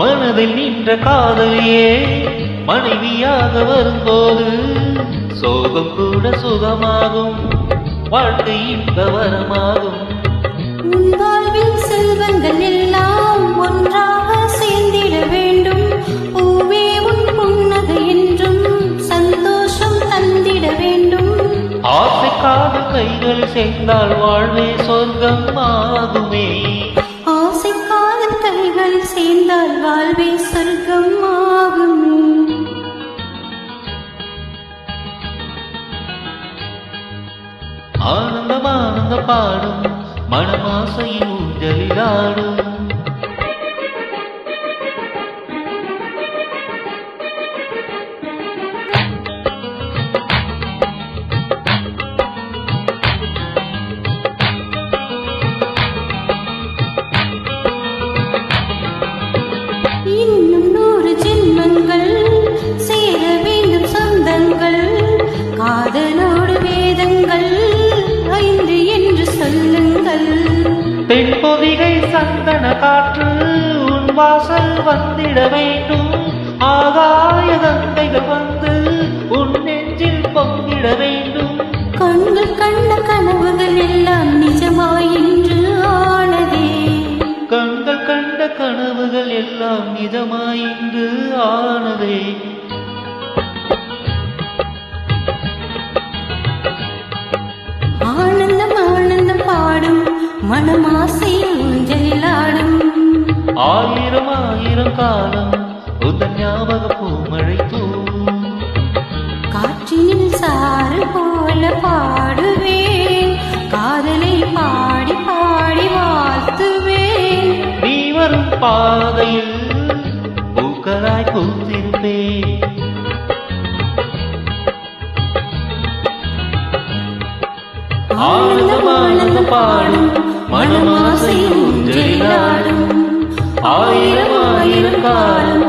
மனதில் நின்ற காதலியே மனைவியாக வரும்போது சோகம் கூட சுகமாகும், வாழ்க்கை இன்ப வரமாகும். உன் வாழ்வில் செல்வங்கள் எல்லாம் ஒன்றாக சேர்ந்திட வேண்டும். பூவே உன் புன்னகை என்றும் சந்தோஷம் தந்திட வேண்டும். ஆசை காதல் கைகள் சேர்ந்தால் வாழ்வே சொர்க்கம் ஆகுமே. ஆசை காதல் கைகள் சேர்ந்தால் வாழ்வே சொர்க்கம் ஆகுமே. ஆனந்தம் ஆனந்த பாடும் மனமாசையின் ஊஞ்சலிலாடும். இன்னும் 100 ஜென்மங்கள் சேர வேண்டும் சொந்தங்கள். காதலோடு வேதங்கள் 5 என்று சொல்லுங்கள். பெண் பொதிகை சந்தன காற்று உன் வாசல் வந்திட வேண்டும். ஆகாய கங்கைகள் வந்து உன் நெஞ்சில் பொங்கிட வேண்டும். கண்கள் கண்ட கனவுகள் எல்லாம் நிஜமாய் இன்று ஆனதே. கண்கள் கண்ட கனவுகள் எல்லாம் நிஜமாய் இன்று ஆனதே. ஆனந்தம் ஆனந்தம் பாடும் மனமாசையில் ஊஞ்சலிலாடும். ஆயிரம் ஆயிரம் காலம் உதன் ஞாபக பூமழை தூவும். காற்றினில் சாறு போல பாடுவேன், காதலை பாடி பாடி வாழ்த்துவேன். நீ வரும் பாதையில் பூக்களாய் பூத்திருப்பேன். ஆனந்தம் ஆனந்தம் பாடும் மனமாசையில் ஊஞ்சலிலாடும். ஆயிரம் ஆயிரம் காலம்